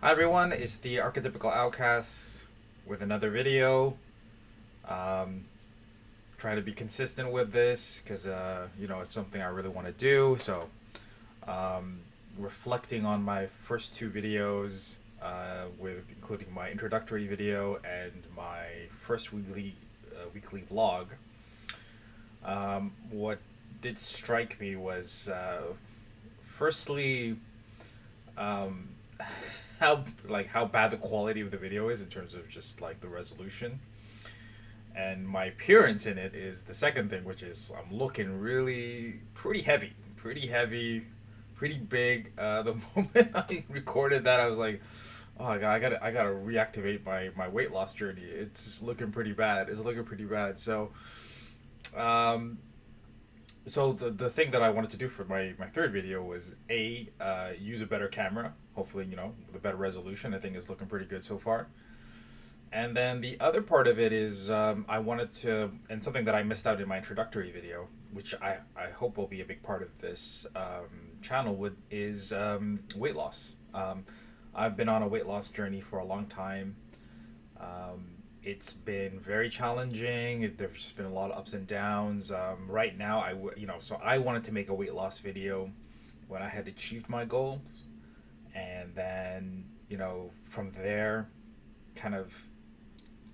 Hi everyone, it's the Archetypical Outcast with another video. Um, Trying to be consistent with this because it's something I really want to do. So, um, reflecting on my first two videos, with including my introductory video and my first weekly vlog. What did strike me was, firstly, um, how bad the quality of the video is in terms of just like the resolution, and my appearance in it is the second thing, which is I'm looking really pretty heavy, pretty big. The moment I recorded that, I was like, oh my god, I gotta reactivate my weight loss journey. It's just looking pretty bad. It's looking pretty bad. Um, so the thing that I wanted to do for my third video was use a better camera. Hopefully, with a better resolution. I think it's looking pretty good so far. And then the other part of it is, I wanted to, and something that I missed out in my introductory video, which I hope will be a big part of this channel, is weight loss. I've been on a weight loss journey for a long time. Um, it's been very challenging. There's been a lot of ups and downs. Right now, so I wanted to make a weight loss video when I had achieved my goals, and then from there, kind of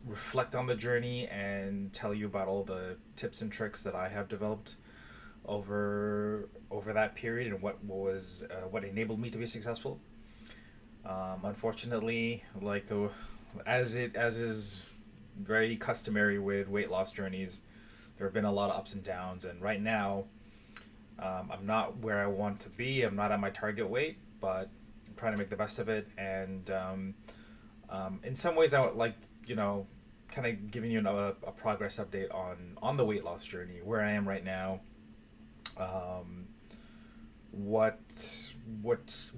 reflect on the journey and tell you about all the tips and tricks that I have developed over that period and what enabled me to be successful. Unfortunately, as is very customary with weight loss journeys, there have been a lot of ups and downs. And right now, I'm not where I want to be. I'm not at my target weight, but I'm trying to make the best of it. And in some ways, I would like kind of giving you a progress update on the weight loss journey, where I am right now, um, what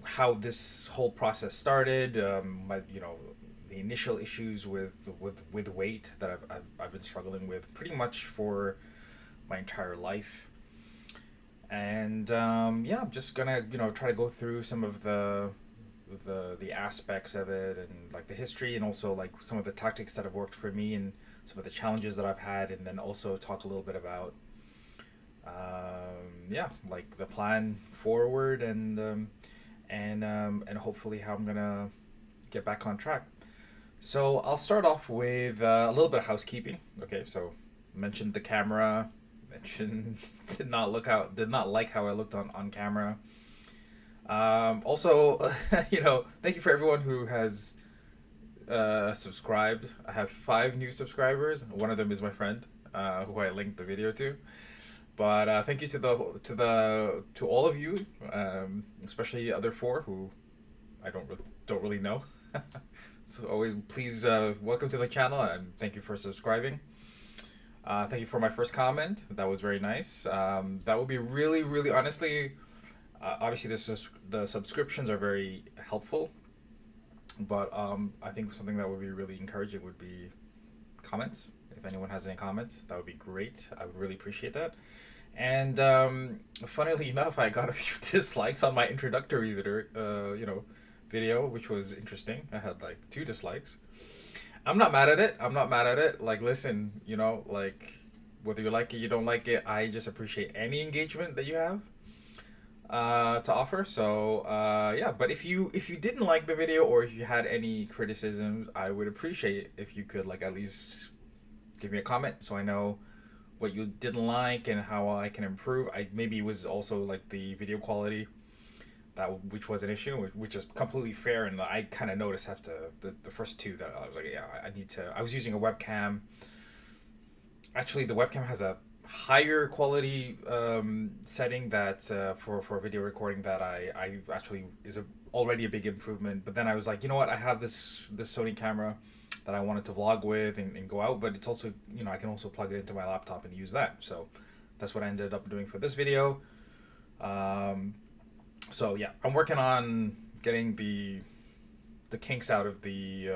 how this whole process started, the initial issues with weight that I've been struggling with pretty much for my entire life. And yeah, I'm just gonna try to go through some of the aspects of it, and like the history, and also like some of the tactics that have worked for me, and some of the challenges that I've had, and then also talk a little bit about yeah, like the plan forward, and hopefully how I'm gonna get back on track. So I'll start off with a little bit of housekeeping. Okay, so mentioned the camera. Mentioned did not like how I looked on camera. Also, thank you for everyone who has subscribed. I have 5 new subscribers. One of them is my friend, who I linked the video to. But thank you to all of you, especially the other 4 who I don't really know. So always please, welcome to the channel, and thank you for subscribing. Thank you for my first comment. That was very nice. That would be really, really honestly. Obviously, the subscriptions are very helpful, but I think something that would be really encouraging would be comments. If anyone has any comments, that would be great. I would really appreciate that. And funnily enough, I got a few dislikes on my introductory video, which was interesting. I had like 2 dislikes. I'm not mad at it. I'm not mad at it. Like, listen, like whether you like it, you don't like it, I just appreciate any engagement that you have to offer. So yeah, but if you didn't like the video, or if you had any criticisms, I would appreciate if you could like at least give me a comment so I know what you didn't like and how I can improve. I maybe it was also like the video quality which was an issue, which is completely fair. And I kind of noticed after the first 2 that I was like, yeah, I need to. I was using a webcam. Actually, the webcam has a higher quality setting that for video recording that I actually already a big improvement. But then I was like, you know what? I have this Sony camera that I wanted to vlog with and go out, but it's also I can also plug it into my laptop and use that. So that's what I ended up doing for this video. So yeah, I'm working on getting the kinks out of the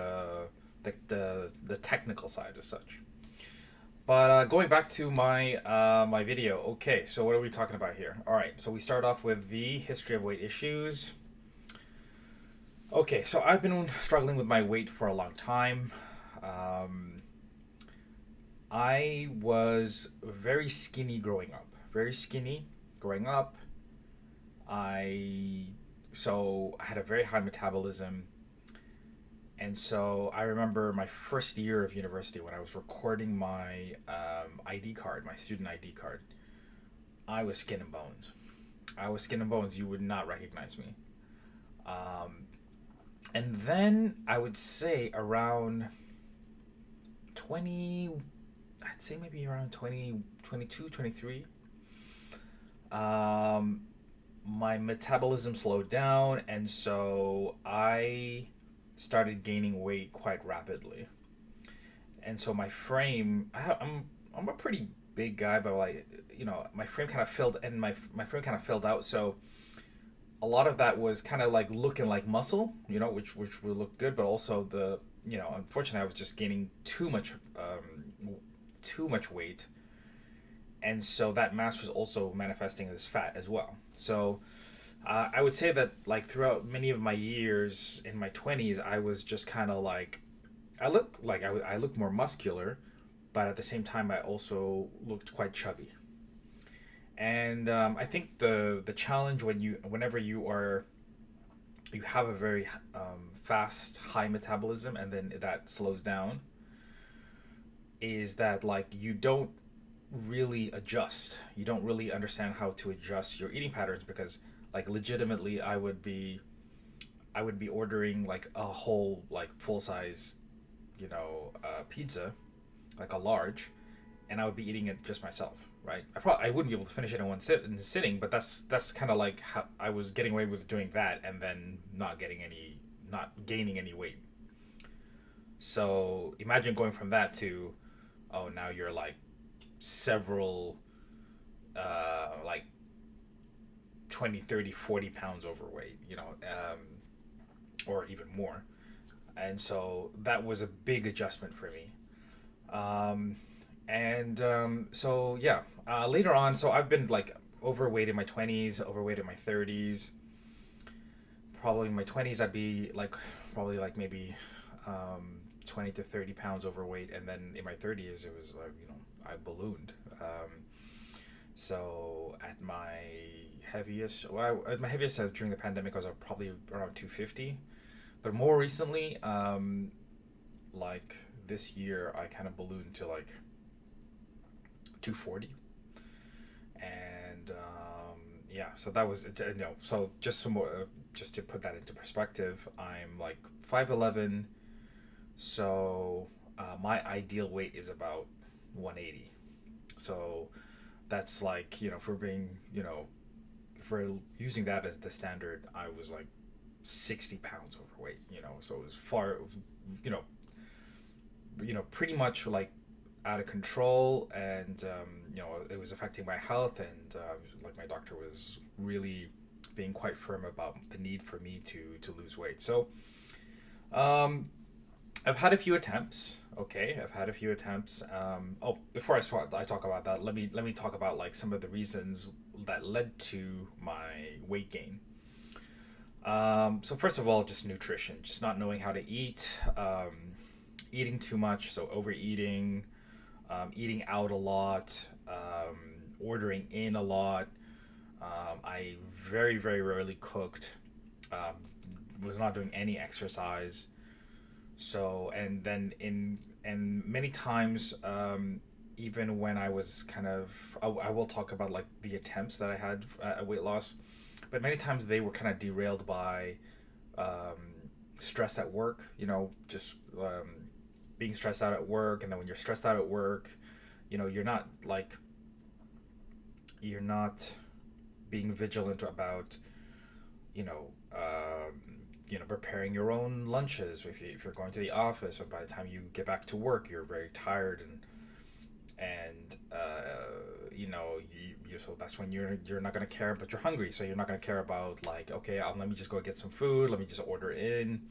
technical side as such. But going back to my video, okay. So what are we talking about here? All right. So we start off with the history of weight issues. Okay, so I've been struggling with my weight for a long time. Um, I was very skinny growing up. Very skinny growing up. I I had a very high metabolism, and so I remember my first year of university when I was recording my ID card, my student ID card. I was skin and bones. I was skin and bones. You would not recognize me. Um, and then I would say around 20, I'd say maybe around 20, 22, 23. Um, my metabolism slowed down, and so I started gaining weight quite rapidly. And so my frame, I'm a pretty big guy, but like my frame kind of filled, and my frame kind of filled out. So a lot of that was kind of like looking like muscle, which would look good, but also unfortunately, I was just gaining too much weight, and so that mass was also manifesting as fat as well. So I would say that like throughout many of my years in my 20s, I was just kind of like I looked more muscular, but at the same time I also looked quite chubby. And I think the challenge whenever you have a very fast high metabolism and then that slows down is that like you don't really adjust. You don't really understand how to adjust your eating patterns because like legitimately I would be ordering like a whole like full size pizza, like a large, and I would be eating it just myself, right? I wouldn't be able to finish it in a sitting, but that's kind of like how I was getting away with doing that and then not gaining any weight. So imagine going from that to, oh, now you're like several like 20, 30, 40 pounds overweight, or even more. And so that was a big adjustment for me. Um, and so yeah, later on, so I've been like overweight in my 20s, overweight in my 30s. Probably in my 20s, I'd be like probably like maybe 20 to 30 pounds overweight, and then in my 30s, it was like I ballooned. So at my at my heaviest during the pandemic, I was probably around 250. But more recently, like this year, I kind of ballooned to like 240. And yeah, so that was so just some more, just to put that into perspective, I'm like 5'11", so my ideal weight is about 180. So that's like if we're being if we're using that as the standard, I was like 60 pounds overweight, so it was far, you know pretty much like out of control, and it was affecting my health, and like my doctor was really being quite firm about the need for me to lose weight. So um, I've had a few attempts. Okay, I've had a few attempts. Oh, before I talk about that, let me talk about like some of the reasons that led to my weight gain. So first of all, just nutrition, just not knowing how to eat, eating too much, so overeating, eating out a lot, ordering in a lot. I very, very rarely cooked. Um, was not doing any exercise. So and then in and many times, even when I was kind of, I will talk about like the attempts that I had at weight loss, but many times they were kind of derailed by um, stress at work. Just being stressed out at work, and then when you're stressed out at work, you're not being vigilant about you know preparing your own lunches if you're going to the office, or by the time you get back to work you're very tired, and so that's when you're not going to care, but you're hungry, so you're not going to care about like, okay, let me just go get some food, let me just order in,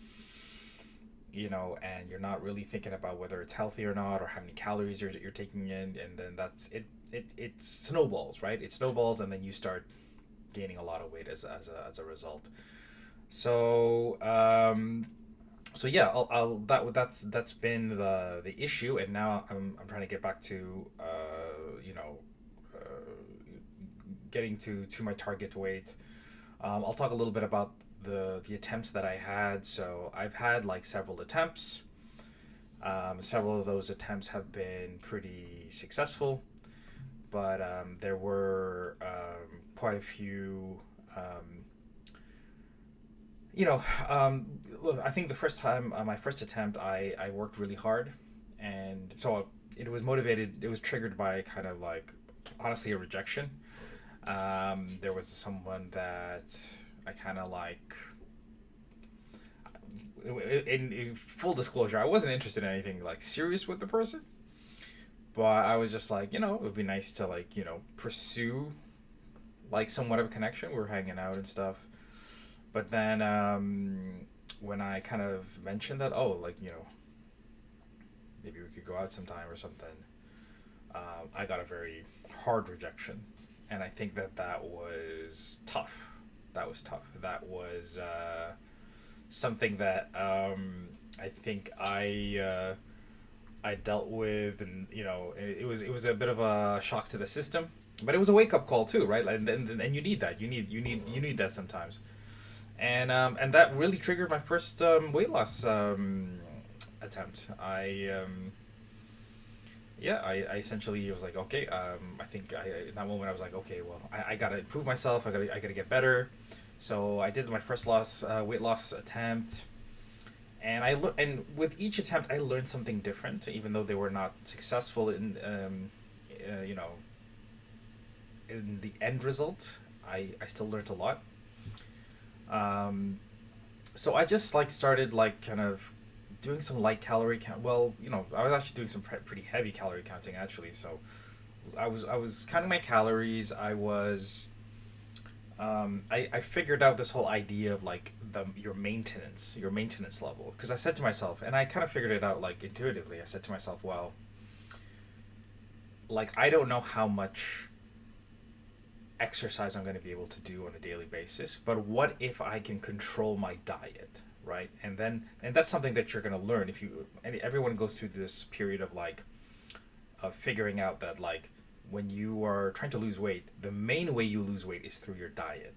and you're not really thinking about whether it's healthy or not, or how many calories you're taking in, and then that's it. It snowballs, right? It snowballs, and then you start gaining a lot of weight as a result. So so yeah, that's been the issue, and now I'm trying to get back to uh, getting to my target weight. I'll talk a little bit about the attempts that I had. So I've had like several attempts. Several of those attempts have been pretty successful, but there were quite a few. Um, you know, Look, I think the first time, my first attempt, I worked really hard, and so it was motivated. It was triggered by kind of like, honestly, a rejection. There was someone that I kind of like. In full disclosure, I wasn't interested in anything like serious with the person, but I was just like, it would be nice to like, pursue like somewhat of a connection. We were hanging out and stuff. But then when I kind of mentioned that, oh, like, maybe we could go out sometime or something, I got a very hard rejection. And I think that was tough. That was tough. That was something that I think I dealt with, and it was a bit of a shock to the system, but it was a wake up call too, right? And you need that. You need that sometimes. And that really triggered my first weight loss attempt. I essentially was like, okay, I think in that moment I was like, okay, well, I gotta improve myself. I gotta get better. So I did my first weight loss attempt, and and with each attempt I learned something different, even though they were not successful uh, you know, in the end result. I still learned a lot. Um, so I just like started like kind of doing some light calorie count. Well, I was actually doing some pretty heavy calorie counting actually. So I was counting my calories. I figured out this whole idea of like your maintenance level, because I said to myself, and I kind of figured it out like intuitively. I said to myself, well, like I don't know how much exercise I'm going to be able to do on a daily basis, but what if I can control my diet, right? And that's something that you're going to learn if you and everyone goes through this period of like of figuring out that like when you are trying to lose weight, the main way you lose weight is through your diet,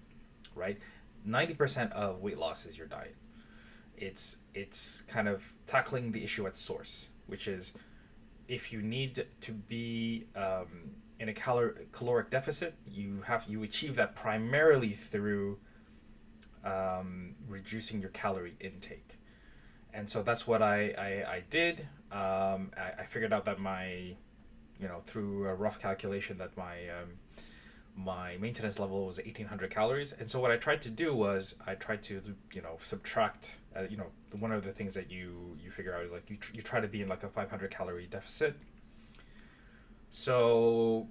right? 90% of weight loss is your diet. It's kind of tackling the issue at source, which is if you need to be in a caloric deficit, you achieve that primarily through reducing your calorie intake. And so that's what I did. I figured out that through a rough calculation, that my maintenance level was 1,800 calories. And so what I tried to do was I tried to subtract. One of the things that you figure out is like you try to be in like a 500 calorie deficit. So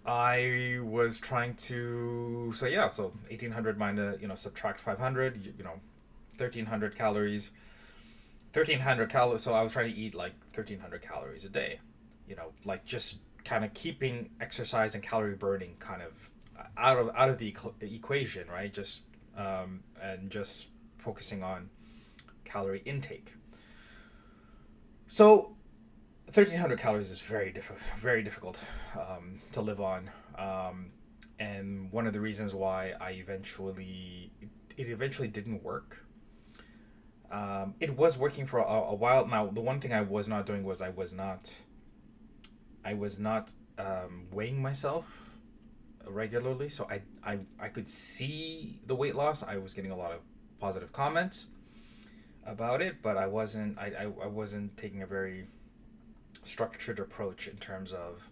I was trying to, so yeah, so 1,800 minus, subtract 500, 1,300 calories. 1,300 calories. So I was trying to eat like 1,300 calories a day, like just kind of keeping exercise and calorie burning kind of out of the equation, right? And just focusing on calorie intake. So 1,300 calories is very difficult to live on. And one of the reasons why it eventually didn't work. It was working for a while. Now, the one thing I was not doing was I was not weighing myself regularly, so I could see the weight loss. I was getting a lot of positive comments about it, but I wasn't taking a very structured approach in terms of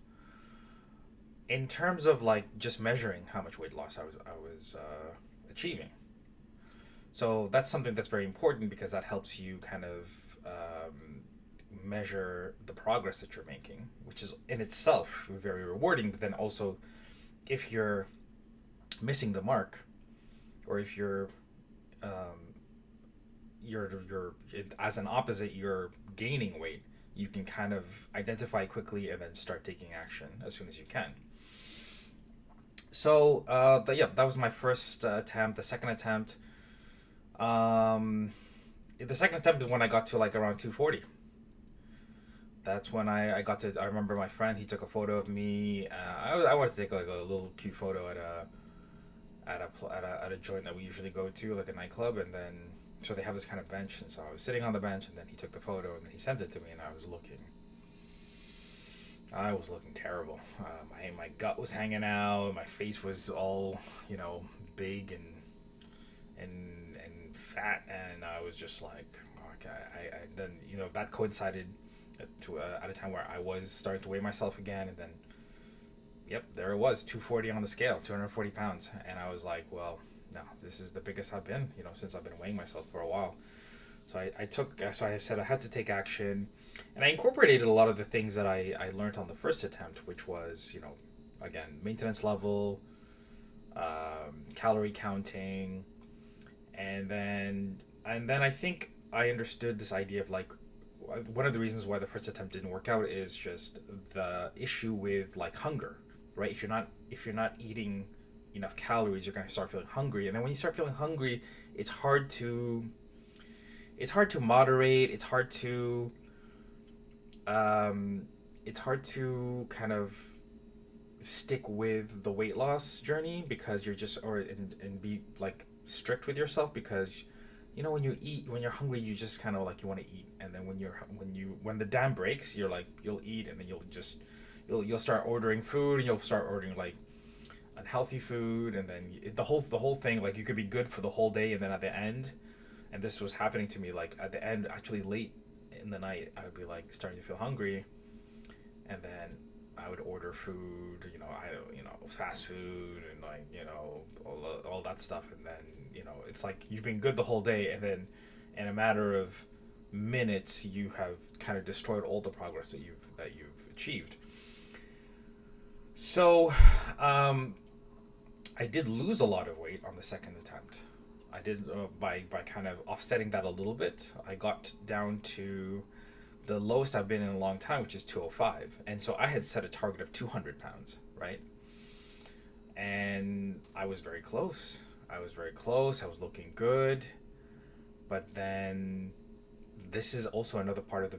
like just measuring how much weight loss I was achieving. So that's something that's very important because that helps you kind of measure the progress that you're making, which is in itself very rewarding. But then also, if you're missing the mark, or if um, you're as an opposite, you're gaining weight, you can kind of identify quickly and then start taking action as soon as you can. So yeah, that was my first attempt. The second attempt, Um, the second attempt is when I got to like around 240. That's when I got to. I remember my friend. He took a photo of me. I wanted to take like a little cute photo at a joint that we usually go to, like a nightclub, and then so they have this kind of bench, and so I was sitting on the bench, and then he took the photo, and then he sent it to me, and I was looking terrible. My gut was hanging out, my face was all big and fat, and I was just like, okay. Then that coincided at a time where I was starting to weigh myself again, and then yep, there it was, 240 on the scale, 240 pounds. And I was like, well, no, this is the biggest I've been, since I've been weighing myself for a while. So I said I had to take action. And I incorporated a lot of the things that I learned on the first attempt, which was, again, maintenance level, calorie counting. And then I think I understood this idea of like, one of the reasons why the first attempt didn't work out is just the issue with like hunger, right? If you're not eating enough calories, you're going to start feeling hungry, and then when you start feeling hungry, it's hard to moderate. It's hard to kind of stick with the weight loss journey because you're just and be like strict with yourself, because when you eat, when you're hungry, you just kind of like you want to eat, and then when the dam breaks, you're like, you'll eat, and then you'll start ordering food, and you'll start ordering like unhealthy food, and then the whole thing, like, you could be good for the whole day, and then at the end, and this was happening to me, like at the end, actually late in the night, I would be like starting to feel hungry, and then I would order food, fast food, and like, all that stuff, and then it's like you've been good the whole day, and then in a matter of minutes, you have kind of destroyed all the progress that you've achieved. So, I did lose a lot of weight on the second attempt. I did, by kind of offsetting that a little bit. I got down to the lowest I've been in a long time, which is 205. And so I had set a target of 200 pounds, right? And I was very close. I was very close. I was looking good. But then this is also another part of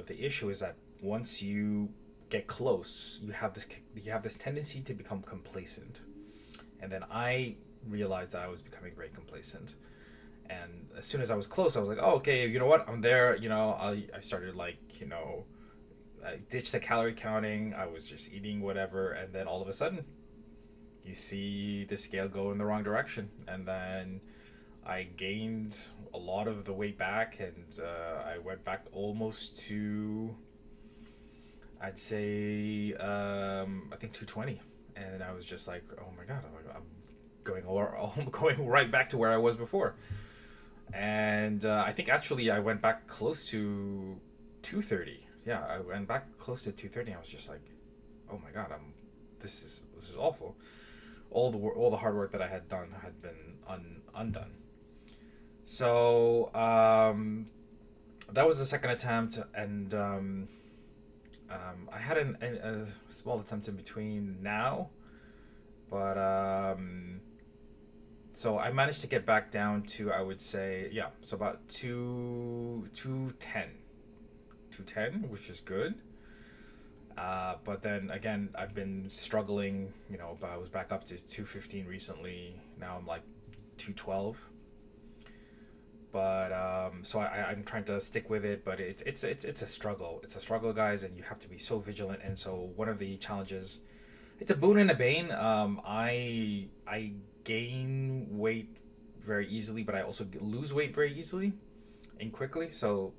the issue, is that once you get close, you have this tendency to become complacent. And then I realized that I was becoming very complacent. And as soon as I was close, I was like, oh, okay, you know what? I'm there. I started like, I ditched the calorie counting. I was just eating whatever. And then all of a sudden, you see the scale go in the wrong direction. And then I gained a lot of the weight back, and I went back almost to, I'd say, I think 220. And I was just like, oh my God, I'm I'm going right back to where I was before. And I think actually I went back close to 230. Yeah, I went back close to 230. I was just like, oh my God, this is awful. All the hard work that I had done had been undone. So that was the second attempt, and I had a small attempt in between now, but so I managed to get back down to, I would say, yeah, so about 210, which is good. But then again, I've been struggling, but I was back up to 215 recently. Now I'm like 212. But so I'm trying to stick with it, but it's a struggle. It's a struggle, guys, and you have to be so vigilant. And so one of the challenges, it's a boon and a bane. I gain weight very easily, but I also lose weight very easily and quickly. So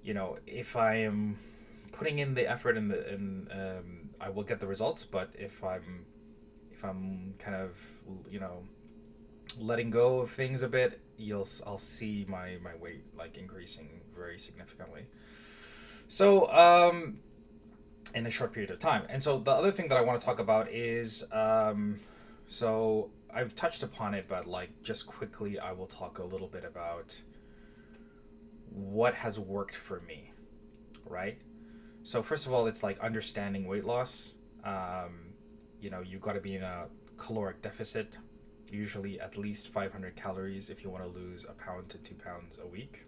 if I am putting in the effort, I will get the results. But if I'm kind of letting go of things a bit, I'll see my weight like increasing very significantly. So in a short period of time. And so the other thing that I want to talk about is so I've touched upon it, but like just quickly, I will talk a little bit about what has worked for me, right? So first of all, it's like understanding weight loss. You've got to be in a caloric deficit. usually at least 500 calories if you want to lose a pound to 2 pounds a week.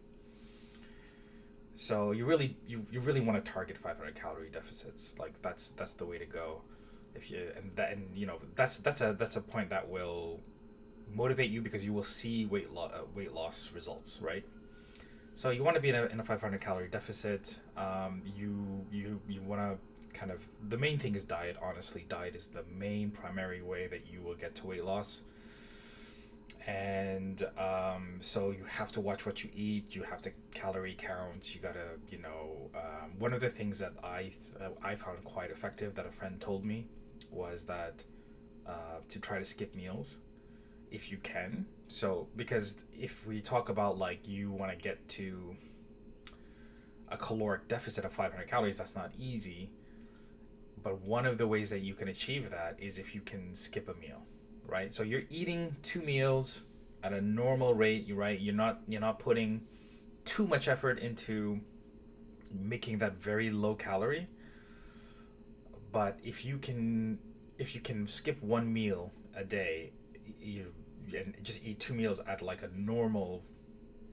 So you really want to target 500 calorie deficits. Like that's the way to go. If you and you know that's a point that will motivate you because you will see weight loss results, right? So you want to be in a 500 calorie deficit. You want to kind of, the main thing is diet. Honestly, diet is the main primary way that you will get to weight loss. And so you have to watch what you eat. You have to calorie count. You gotta, one of the things that I found quite effective that a friend told me was that to try to skip meals if you can. So because if we talk about like you want to get to a caloric deficit of 500 calories, that's not easy. But one of the ways that you can achieve that is if you can skip a meal, right? So you're eating 2 meals at a normal rate, right? You're not putting too much effort into making that very low calorie. But if you can skip one meal a day, you and just eat 2 meals at like a normal,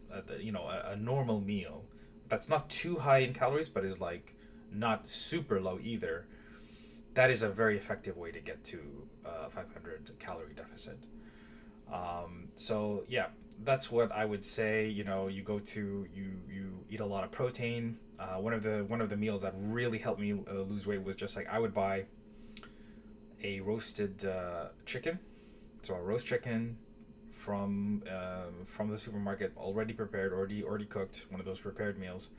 a normal meal that's not too high in calories, but is like not super low either. That is a very effective way to get to a 500 calorie deficit. So yeah, that's what I would say. You eat a lot of protein. One of the meals that really helped me lose weight was just like I would buy a roasted chicken, so a roast chicken from the supermarket, already prepared, already cooked, one of those prepared meals,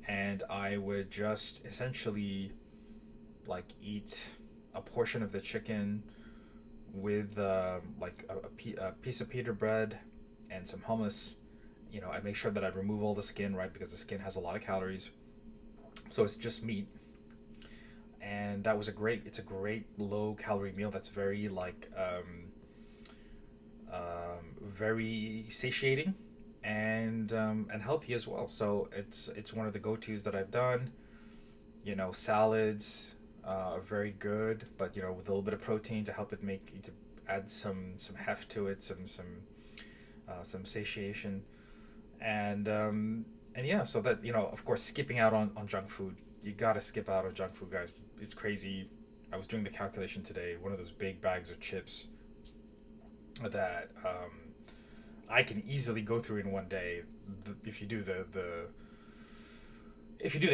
and I would just essentially like eat a portion of the chicken with like a piece of pita bread and some hummus. I make sure that I remove all the skin, right, because the skin has a lot of calories. So it's just meat, and it's a great low calorie meal that's very like very satiating and healthy as well. So it's one of the go tos that I've done. Salads are very good, but with a little bit of protein to help it to add some heft to it, some satiation, and yeah. So that of course, skipping out on junk food. You gotta skip out on junk food, guys. It's crazy. I was doing the calculation today. One of those big bags of chips that I can easily go through in one day. If you do the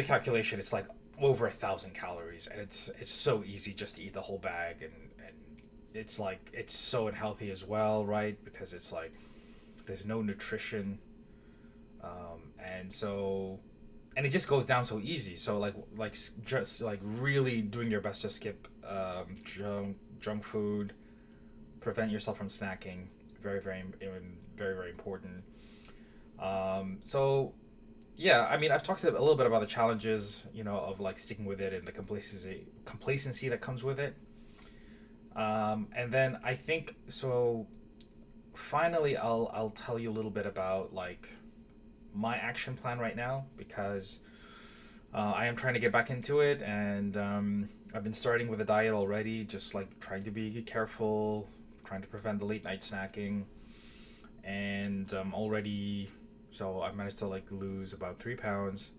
calculation, it's like over 1,000 calories, and it's so easy just to eat the whole bag, and it's like it's so unhealthy as well, right? Because it's like there's no nutrition, and so and it just goes down so easy. So just like really doing your best to skip junk food, prevent yourself from snacking. Very, very, very, very important. So yeah, I mean, I've talked a little bit about the challenges, of like sticking with it and the complacency that comes with it. And then I think so. Finally, I'll tell you a little bit about like my action plan right now, because I am trying to get back into it, and I've been starting with a diet already, just like trying to be careful, trying to prevent the late night snacking, and so I managed to like lose about 3 pounds.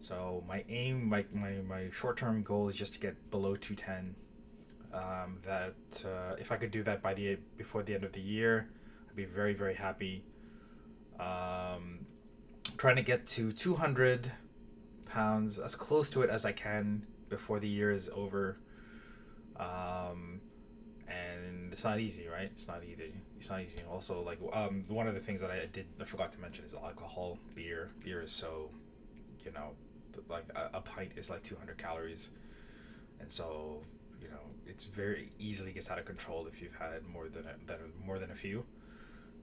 So my aim, my short term goal is just to get below 210. That if I could do that before the end of the year, I'd be very, very happy. Trying to get to 200 pounds, as close to it as I can before the year is over. And it's not easy, right? It's not easy. It's not easy. Also, like one of the things that I forgot to mention is alcohol, beer. Beer is so, you know, like a pint is like 200 calories, and so it's very easily gets out of control if you've had more than a few.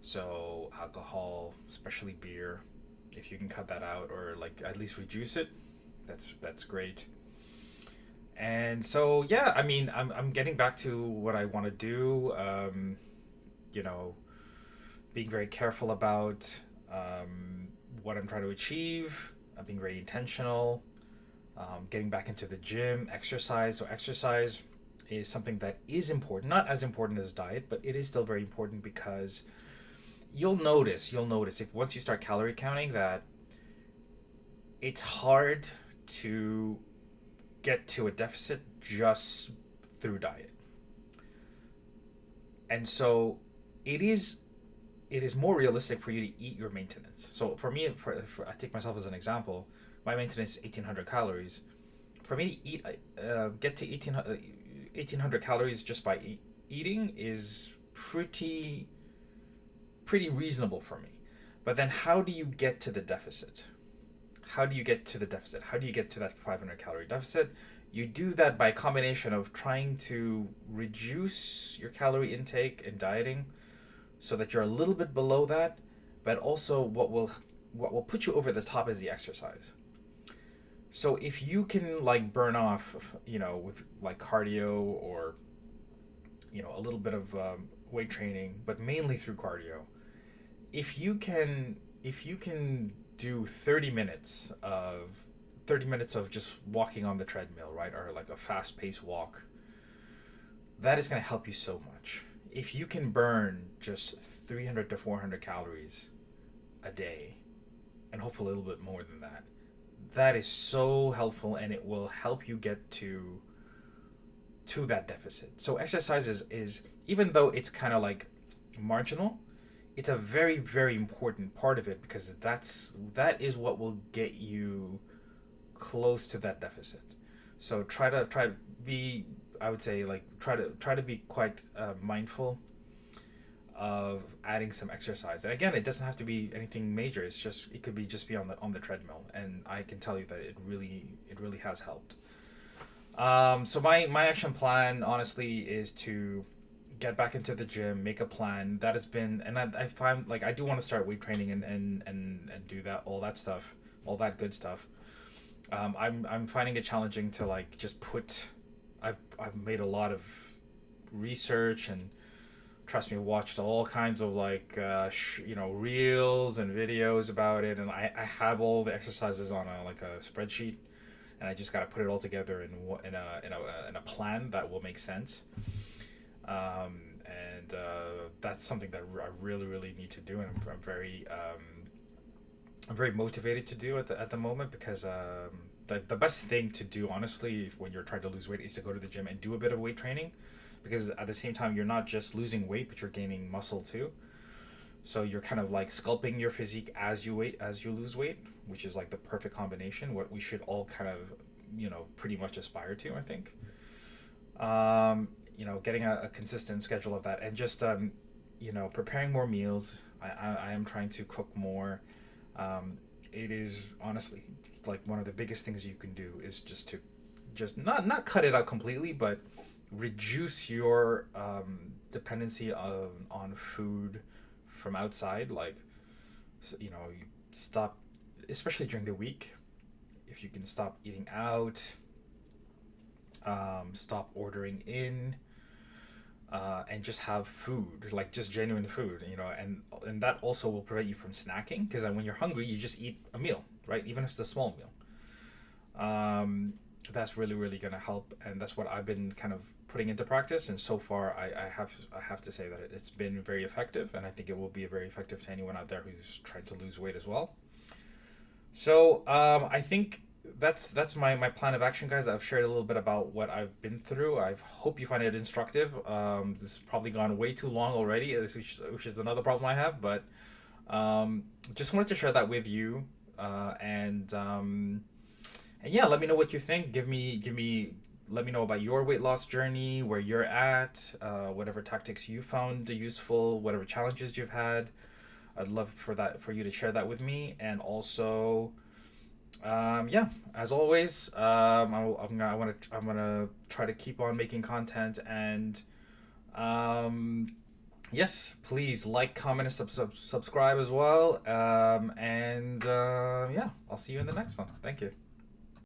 So alcohol, especially beer, if you can cut that out or like at least reduce it, that's great. And so yeah, I mean, I'm getting back to what I want to do. You know, being very careful about what I'm trying to achieve. I'm being very intentional. Getting back into the gym, exercise. So exercise, is something that is important, not as important as diet, but it is still very important because you'll notice if once you start calorie counting that it's hard to get to a deficit just through diet. And so it is it is more realistic for you to eat your maintenance. So for me, for I take myself as an example, my maintenance is 1,800 calories. For me to eat, get to 1,800 calories just by eating is pretty reasonable for me. But then how do you get to the deficit? How do you get to the deficit? How do you get to that 500 calorie deficit? You do that by a combination of trying to reduce your calorie intake and dieting so that you're a little bit below that, but also what will put you over the top is the exercise. So if you can like burn off, with like cardio or a little bit of weight training, but mainly through cardio, if you can do 30 minutes of just walking on the treadmill, right, or like a fast paced walk, that is going to help you so much. If you can burn just 300 to 400 calories a day, and hopefully a little bit more than that, that is so helpful, and it will help you get to that deficit. So exercise is even though it's kind of like marginal, it's a very very important part of it because that is what will get you close to that deficit. So try to be, I would say, like try to be quite mindful of adding some exercise. And again, it doesn't have to be anything major. It could be just be on the treadmill, and I can tell you that it really has helped. So my action plan honestly is to get back into the gym, make a plan. That has been, and I find like I do want to start weight training and do that, all that stuff, all that good stuff. I'm finding it challenging to like just put. I've made a lot of research and trust me, watched all kinds of like reels and videos about it, and I have all the exercises on a spreadsheet, and I just got to put it all together in a plan that will make sense. And that's something that I really really need to do, and I'm very motivated to do at the moment because the best thing to do honestly when you're trying to lose weight is to go to the gym and do a bit of weight training, because at the same time you're not just losing weight but you're gaining muscle too. So you're kind of like sculpting your physique as you lose weight, which is like the perfect combination. What we should all kind of pretty much aspire to, I think. Getting a consistent schedule of that, and just preparing more meals. I am trying to cook more. It is honestly like one of the biggest things you can do is just not cut it out completely, but reduce your dependency on food from outside. Like, you stop, especially during the week. If you can stop eating out, stop ordering in, and just have food, like just genuine food, and that also will prevent you from snacking, because then when you're hungry, you just eat a meal, right? Even if it's a small meal. That's really really gonna help, and that's what I've been kind of putting into practice. And so far, I have to say that it's been very effective, and I think it will be very effective to anyone out there who's trying to lose weight as well. So I think that's my plan of action, guys. I've shared a little bit about what I've been through. I hope you find it instructive. This has probably gone way too long already, which is another problem I have. But just wanted to share that with you, and yeah, let me know what you think. Let me know about your weight loss journey, where you're at, whatever tactics you found useful, whatever challenges you've had. I'd love for you to share that with me, and also, yeah, as always, I'm gonna try to keep on making content, and yes, please like, comment, and subscribe as well. And yeah, I'll see you in the next one. Thank you.